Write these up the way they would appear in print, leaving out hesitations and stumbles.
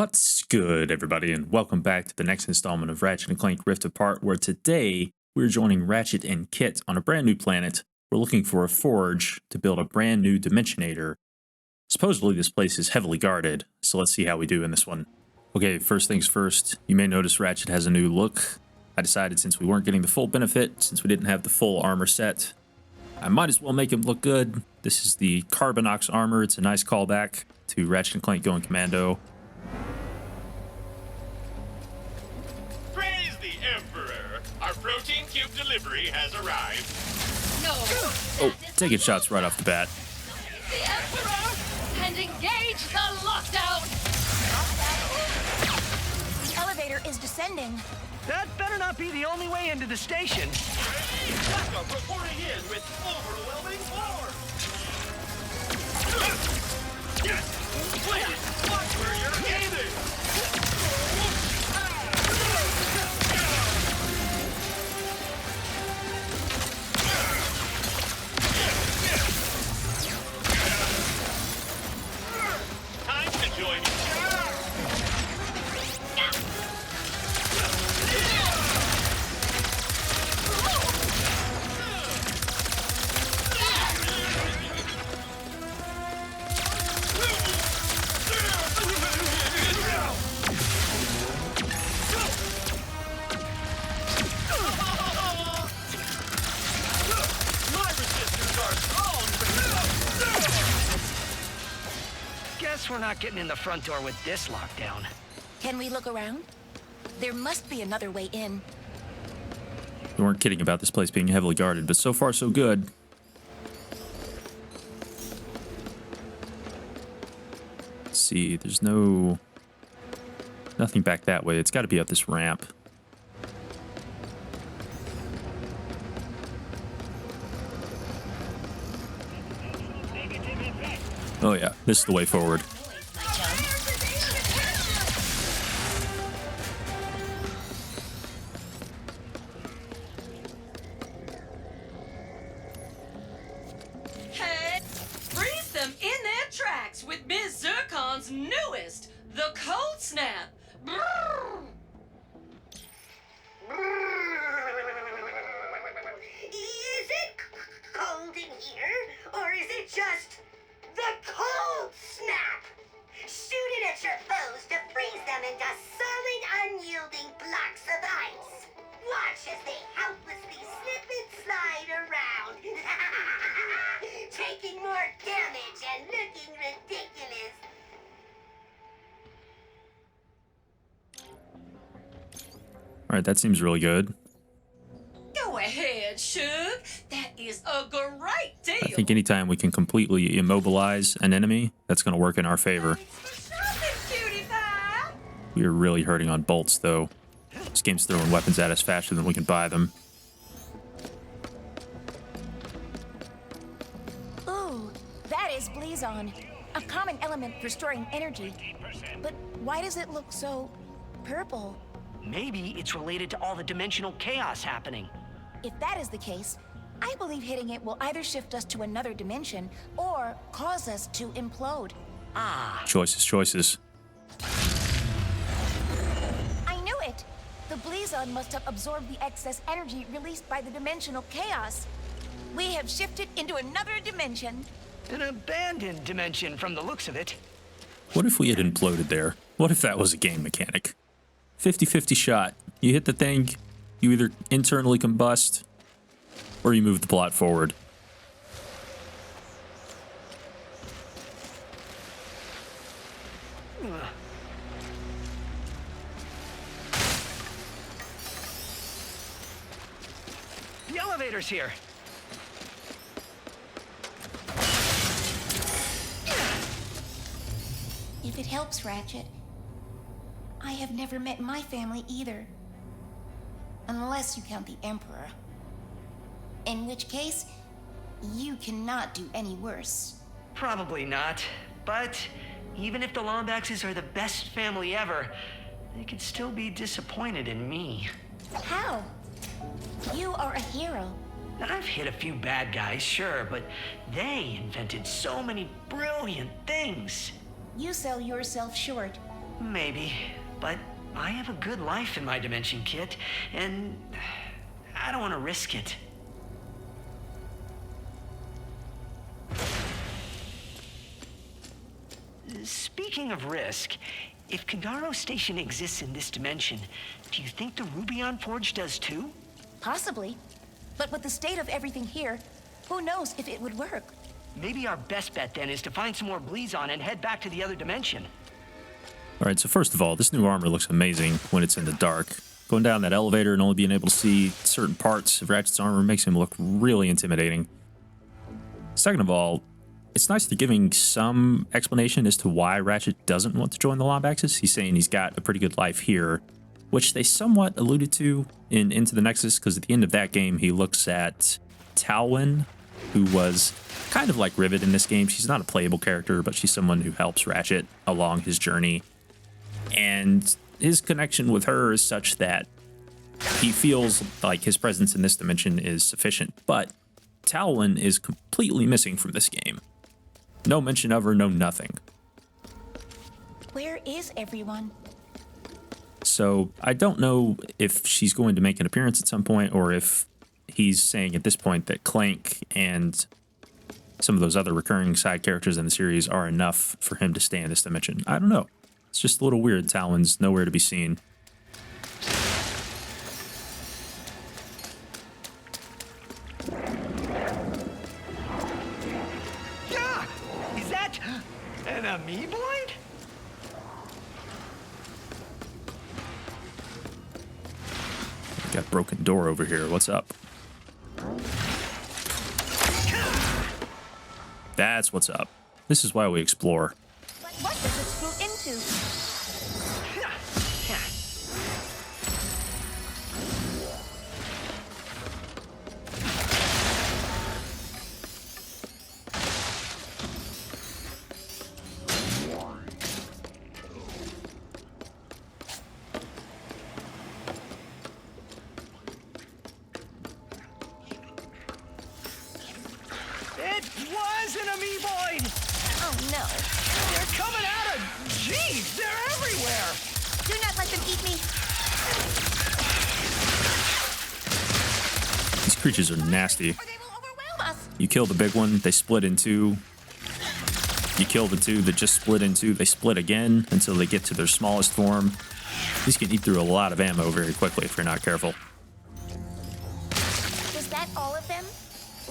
What's good, everybody, and welcome back to the next installment of Ratchet and Clank Rift Apart, where today we're joining Ratchet and Kit on a brand new planet. We're looking for a forge to build a brand new Dimensionator. Supposedly this place is heavily guarded, so let's see how we do in this one. Okay, first things first, you may notice Ratchet has a new look. I decided since we weren't getting the full benefit, since we didn't have the full armor set, I might as well make him look good. This is the Carbonox armor. It's a nice callback to Ratchet and Clank going commando. Praise the Emperor! Our protein cube delivery has arrived. No. Oh, taking shots right off the bat. The Emperor! And engage the lockdown! The elevator is descending. That better not be the only way into the station. Backup reporting in with overwhelming power. Please, watch where you're aiming. Time to join each other. Guess we're not getting in the front door with this lockdown. Can we look around? There must be another way in. We weren't kidding about this place being heavily guarded, but so far so good. Let's see, there's nothing back that way. It's got to be up this ramp. Oh yeah, this is the way forward. Hey, freeze them in their tracks with Ms. Zircon's newest, the Cold Snap. Brrr. Is it cold in here, or is it just the cold snap? Shoot it at your foes to freeze them into solid, unyielding blocks of ice. Watch as they helplessly slip and slide around, taking more damage and looking ridiculous. Alright, that seems really good. Go ahead, Shug. That is a great deal. I think anytime we can completely immobilize an enemy, that's going to work in our favor. Thanks for shopping, cutie pie. We are really hurting on bolts, though. This game's throwing weapons at us faster than we can buy them. Ooh, that is Blizon, a common element for storing energy. But why does it look so purple? Maybe it's related to all the dimensional chaos happening. If that is the case, I believe hitting it will either shift us to another dimension or cause us to implode. Ah, Choices. I knew it! The Blizon must have absorbed the excess energy released by the dimensional chaos. We have shifted into another dimension. an abandoned dimension from the looks of it. What if we had imploded there? What if that was a game mechanic? 50-50 shot. You hit the thing, you either internally combust, or you move the plot forward. The elevator's here. If it helps, Ratchet, I have never met my family either. Unless you count the Emperor. In which case, you cannot do any worse. Probably not. But even if the Lombaxes are the best family ever, they could still be disappointed in me. How? You are a hero. I've hit a few bad guys, sure, but they invented so many brilliant things. You sell yourself short. Maybe, but I have a good life in my dimension, Kit, and I don't want to risk it. Speaking of risk, if Kedaro Station exists in this dimension, do you think the Rubion Forge does too? Possibly. But with the state of everything here, who knows if it would work? Maybe our best bet then is to find some more Blizon and head back to the other dimension. All right, so first of all, this new armor looks amazing when it's in the dark. Going down that elevator and only being able to see certain parts of Ratchet's armor makes him look really intimidating. Second of all, it's nice they're giving some explanation as to why Ratchet doesn't want to join the Lombaxes. He's saying he's got a pretty good life here, which they somewhat alluded to in Into the Nexus, because at the end of that game, he looks at Talwyn, who was kind of like Rivet in this game. She's not a playable character, but she's someone who helps Ratchet along his journey. And his connection with her is such that he feels like his presence in this dimension is sufficient. But Talwyn is completely missing from this game. No mention of her, no nothing. Where is everyone? So I don't know if she's going to make an appearance at some point, or if he's saying at this point that Clank and some of those other recurring side characters in the series are enough for him to stay in this dimension. I don't know. It's just a little weird. Talwyn's nowhere to be seen. Yeah! Is that an amoeboid? Got a broken door over here. What's up? That's what's up. This is why we explore. But what does it screw into? It was an amoeboid! Oh no. They're coming at us! Jeez, they're everywhere! Do not let them eat me. These creatures are nasty. Or they will overwhelm us. You kill the big one, they split in two. You kill the two that just split in two, they split again until they get to their smallest form. These can eat through a lot of ammo very quickly if you're not careful. Is that all of them?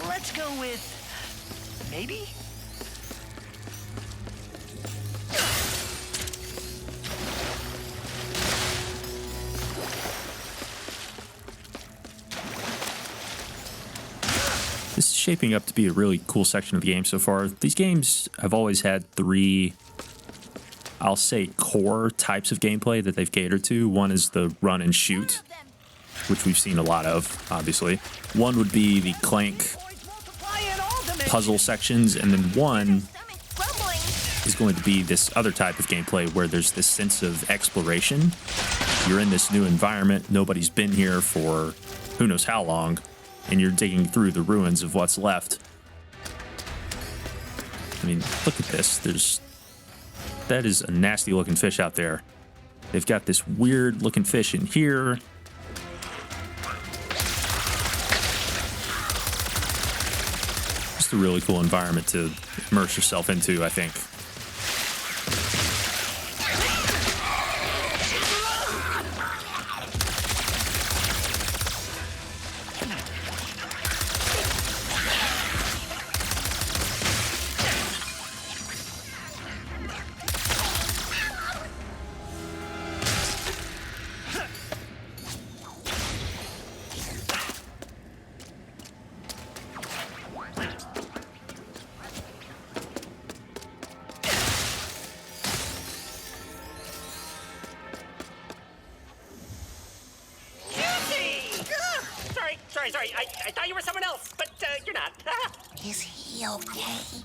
Let's go with... maybe? This is shaping up to be a really cool section of the game so far. These games have always had three, I'll say, core types of gameplay that they've catered to. One is the run and shoot, which we've seen a lot of, obviously. One would be the Clank puzzle sections, and then one is going to be this other type of gameplay where there's this sense of exploration. You're in this new environment, nobody's been here for who knows how long, and you're digging through the ruins of what's left. I mean, look at this. That is a nasty looking fish out there. They've got this weird looking fish in here. Just a really cool environment to immerse yourself into, I think. Sorry. I thought you were someone else, but you're not. Is he okay?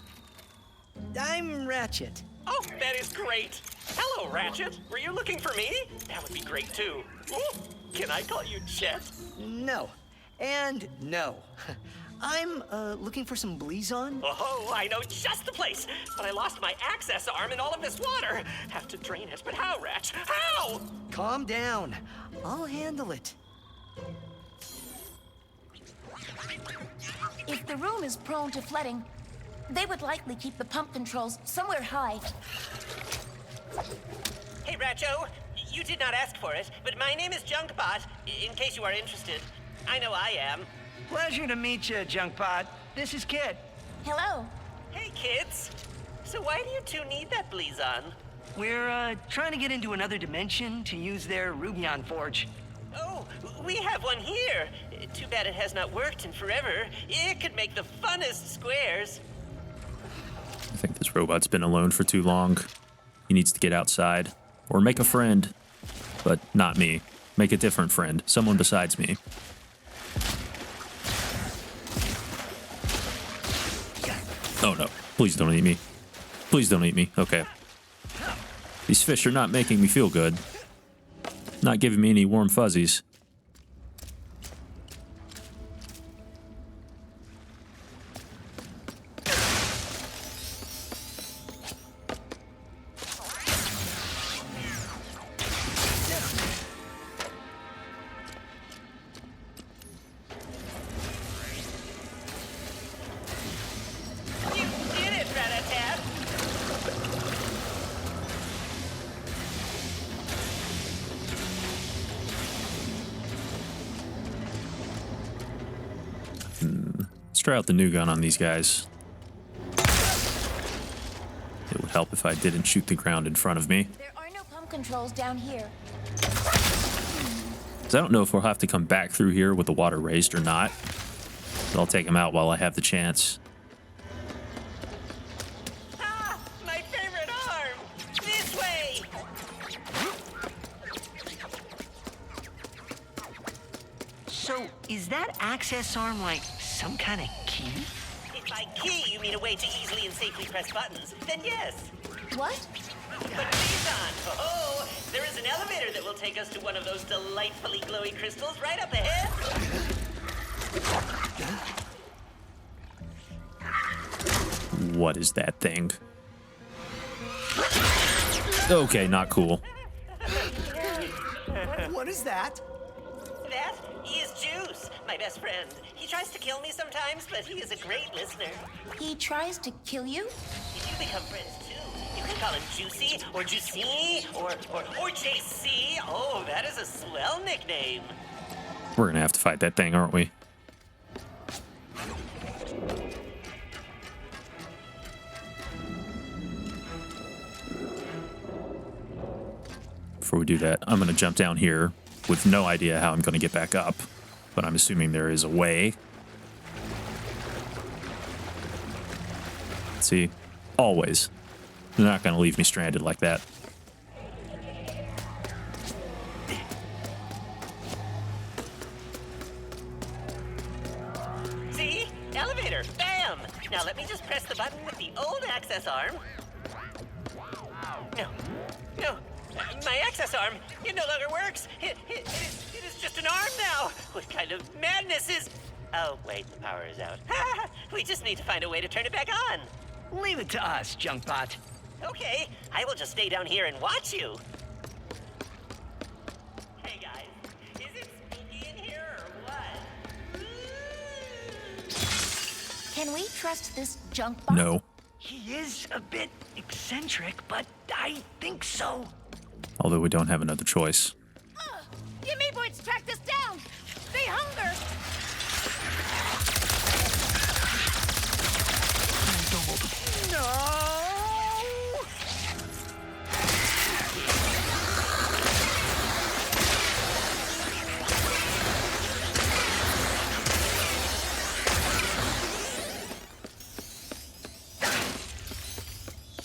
I'm Ratchet. Oh, that is great. Hello, Ratchet. Were you looking for me? That would be great, too. Ooh, can I call you Chet? No. And no. I'm looking for some Blizon. Oh, I know just the place. But I lost my access arm in all of this water. Have to drain it, but how, Ratch? How? Calm down. I'll handle it. If the room is prone to flooding, they would likely keep the pump controls somewhere high. Hey, Ratcho. You did not ask for it, but my name is Junkbot, in case you are interested. I know I am. Pleasure to meet you, Junkbot. This is Kit. Hello. Hey, kids. So why do you two need that Blizon? We're trying to get into another dimension to use their Rubion Forge. Oh, we have one here. Too bad it has not worked in forever. It could make the funnest squares. I think this robot's been alone for too long. He needs to get outside. Or make a friend. But not me. Make a different friend. Someone besides me. Oh no. Please don't eat me. Please don't eat me. Okay. These fish are not making me feel good. Not giving me any warm fuzzies. You did it, Rat-a-tat. Let's try out the new gun on these guys. It would help if I didn't shoot the ground in front of me. There are no pump controls down here. 'Cause I don't know if we'll have to come back through here with the water raised or not. But I'll take him out while I have the chance. Ah, my favorite arm. This way. So, is that access arm like some kind of key? If by key you mean a way to easily and safely press buttons, then yes. What? But Blizon, oh, there is an elevator that will take us to one of those delightfully glowy crystals right up ahead. What is that thing? Okay, not cool. What is that? That is Juice, my best friend. He tries to kill me sometimes, but he is a great listener. He tries to kill you? If you become friends too, you can call him Juicy or Juicy or JC. Oh, that is a swell nickname. We're gonna have to fight that thing, aren't we? Before we do that, I'm gonna jump down here with no idea how I'm gonna get back up, but I'm assuming there is a way. See, always. They're not gonna leave me stranded like that. See? Elevator. Bam! Now let me just press the button with the old access arm. No. My access arm, it no longer works. It is just an arm now. What kind of madness is... Oh, wait, the power is out. We just need to find a way to turn it back on. Leave it to us, Junkbot. Okay, I will just stay down here and watch you. Hey, guys. Is it spooky in here or what? Can we trust this junk box? No. He is a bit eccentric, but I think so. Although we don't have another choice. The amoeboids tracked us down! They hunger! No!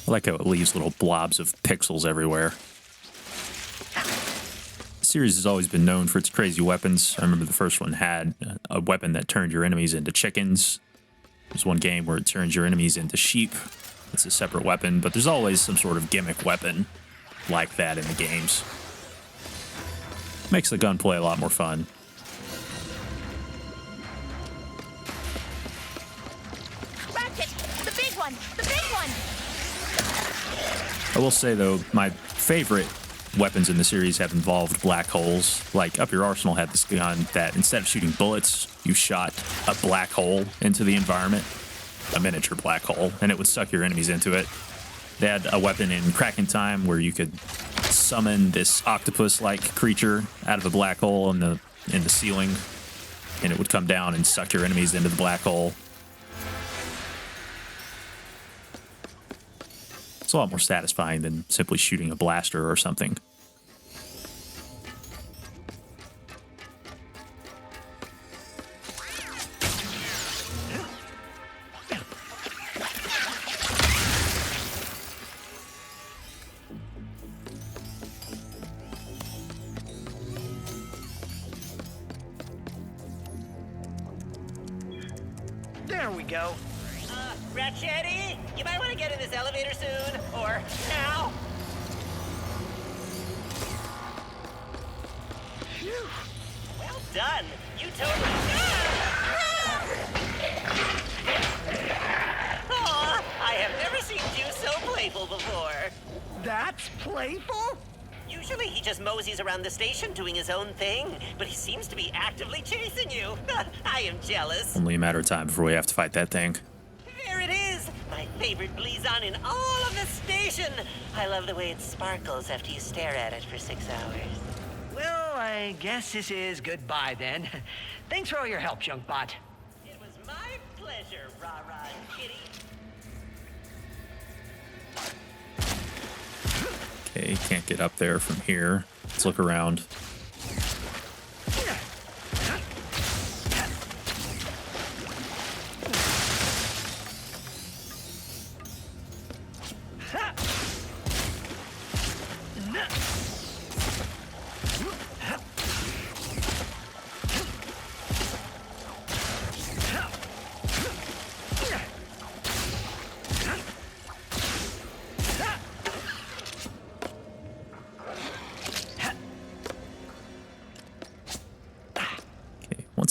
I like how it leaves little blobs of pixels everywhere. The series has always been known for its crazy weapons. I remember the first one had a weapon that turned your enemies into chickens. There's one game where it turns your enemies into sheep. It's a separate weapon, but there's always some sort of gimmick weapon like that in the games. Makes the gunplay a lot more fun. one! The big one! I will say, though, my favorite weapons in the series have involved black holes. Like, Up Your Arsenal had this gun that instead of shooting bullets, you shot a black hole into the environment, a miniature black hole, and it would suck your enemies into it. They had a weapon in Kraken Time where you could summon this octopus-like creature out of a black hole in the ceiling, and it would come down and suck your enemies into the black hole. It's a lot more satisfying than simply shooting a blaster or something. There we go. Ratchetti, you might want to get in this elevator soon, or now. Phew. Well done. You totally. Aw, I have never seen you so playful before. That's playful? Usually he just moseys around the station doing his own thing, but he seems to be actively chasing you. I am jealous. Only a matter of time before we have to fight that thing. There it is! My favorite Blizon in all of the station! I love the way it sparkles after you stare at it for 6 hours. Well, I guess this is goodbye then. Thanks for all your help, Junkbot. It was my pleasure, Rah-Rah Kitty. Okay, can't get up there from here. Let's look around.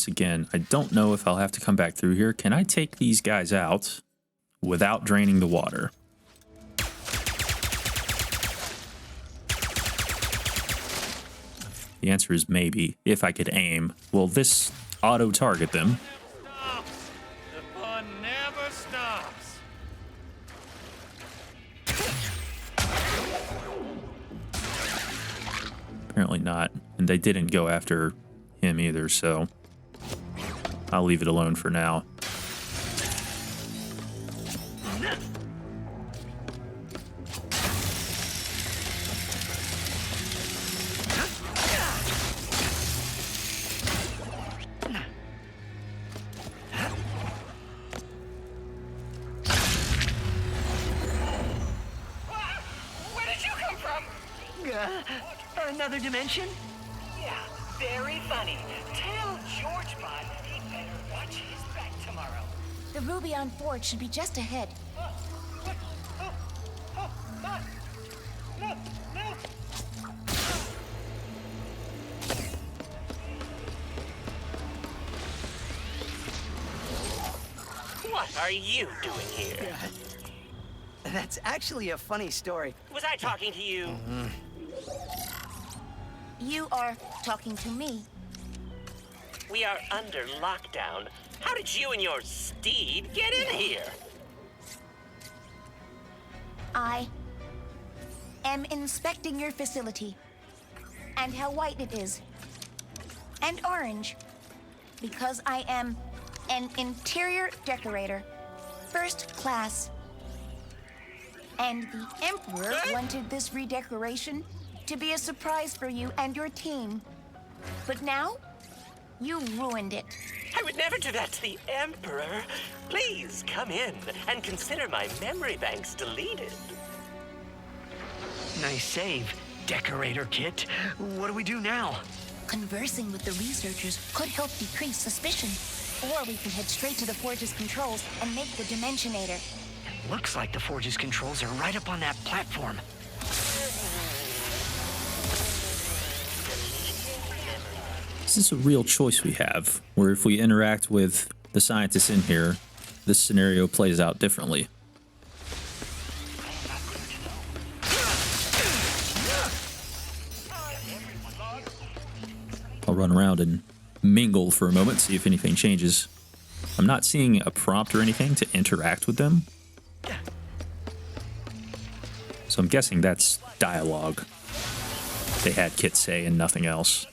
Again, I don't know if I'll have to come back through here. Can I take these guys out without draining the water? The answer is maybe, if I could aim. Will this auto-target them? The fun never stops. Apparently not. And they didn't go after him either, so I'll leave it alone for now. Where did you come from? Another dimension? Yeah, very funny. Tell GeorgeBot he better watch his back tomorrow. The Rubion Forge should be just ahead. No. What are you doing here? That's actually a funny story. Was I talking to you? You are talking to me. We are under lockdown. How did you and your steed get in here? I am inspecting your facility. And how white it is. And orange. Because I am an interior decorator. First class. And the Emperor wanted this redecoration to be a surprise for you and your team. But now, you ruined it. I would never do that to the Emperor. Please come in and consider my memory banks deleted. Nice save, Decorator Kit. What do we do now? Conversing with the researchers could help decrease suspicion. Or we can head straight to the Forge's controls and make the Dimensionator. Looks like the Forge's controls are right up on that platform. This is a real choice we have, where if we interact with the scientists in here, this scenario plays out differently. run around and mingle for a moment, see if anything changes. I'm not seeing a prompt or anything to interact with them. So I'm guessing that's dialogue they had Kit say and nothing else.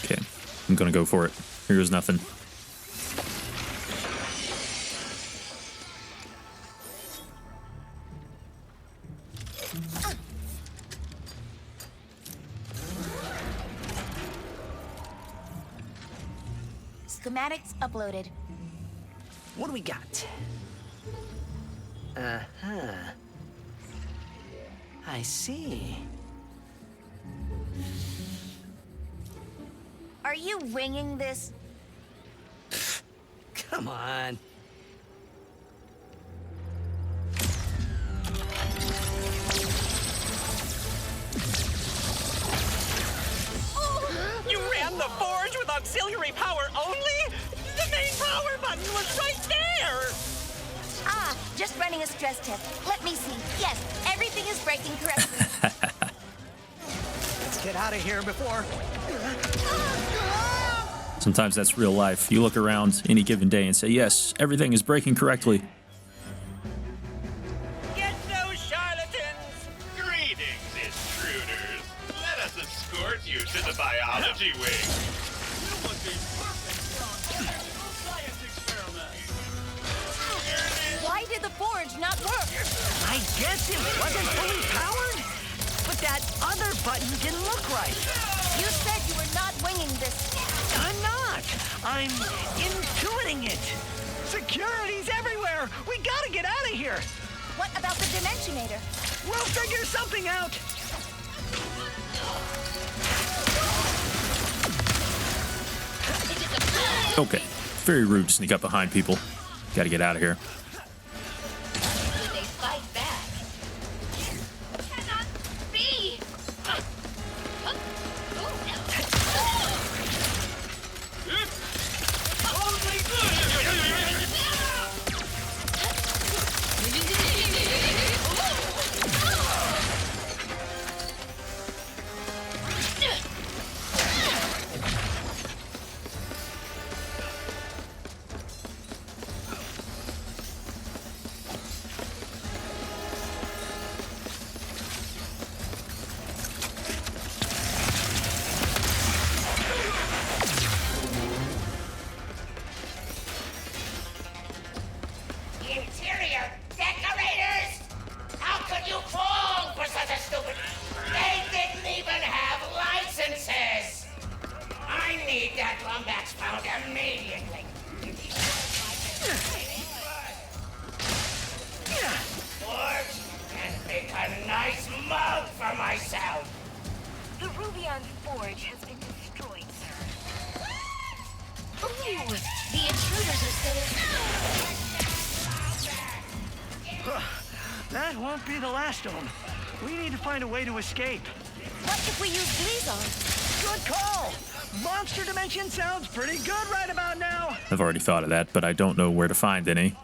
Okay, I'm gonna go for it. Here's nothing. Schematics uploaded. What do we got? Uh-huh. I see. Are you winging this? Come on. You ran the forge with auxiliary power only? The main power button was right there! Ah, just running a stress test. Let me see. Yes, everything is breaking correctly. Let's get out of here before... Sometimes that's real life. You look around any given day and say, yes, everything is breaking correctly. Get those charlatans! Greetings, intruders. Let us escort you to the biology wing. Why did the forge not work? I guess it wasn't fully powered? But that other button didn't look right. You said you were not winging this. I'm not. I'm intuiting it. Security's everywhere. We gotta get out of here. What about the Dimensionator? We'll figure something out. Okay, very rude to sneak up behind people. Gotta get out of here. They fight back. Cannot be. Interior decorators! How could you fall for such a stupid... They didn't even have licenses! I need that Lumbax found immediately. Forge and make a nice mug for myself. The Rubion Forge has been destroyed, sir. Ooh, the intruders are still That won't be the last of them. We need to find a way to escape. What if we use Blizon? Good call. Monster Dimension sounds pretty good right about now. I've already thought of that, but I don't know where to find any.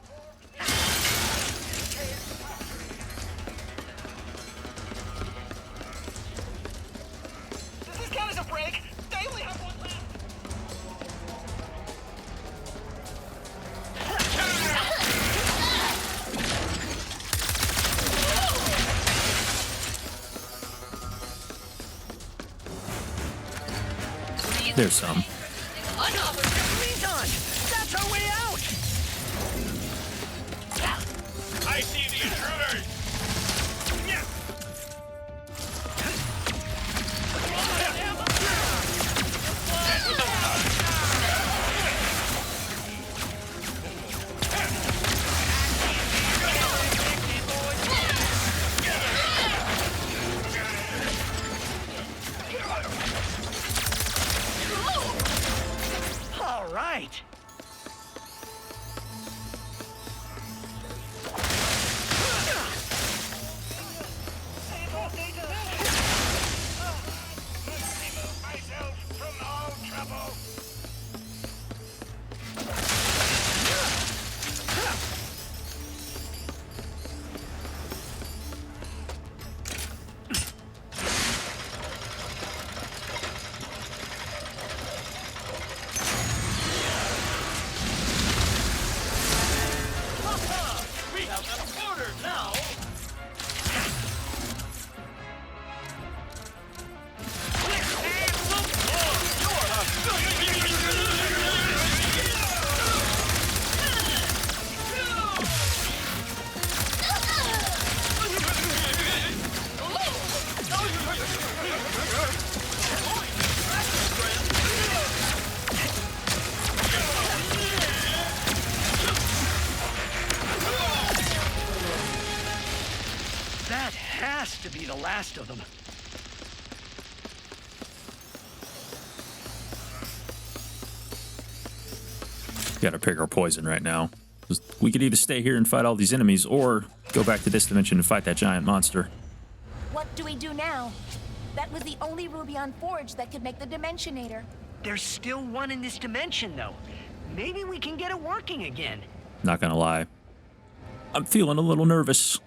Does this count as a break? They only have one left! There's some. Blizon! That's our way out! I see the intruders. to be the last of them. Gotta pick our poison right now. We could either stay here and fight all these enemies, or go back to this dimension and fight that giant monster. What do we do now? That was the only ruby on Forge that could make the Dimensionator. There's still one in this dimension, though. Maybe we can get it working again. Not gonna lie. I'm feeling a little nervous.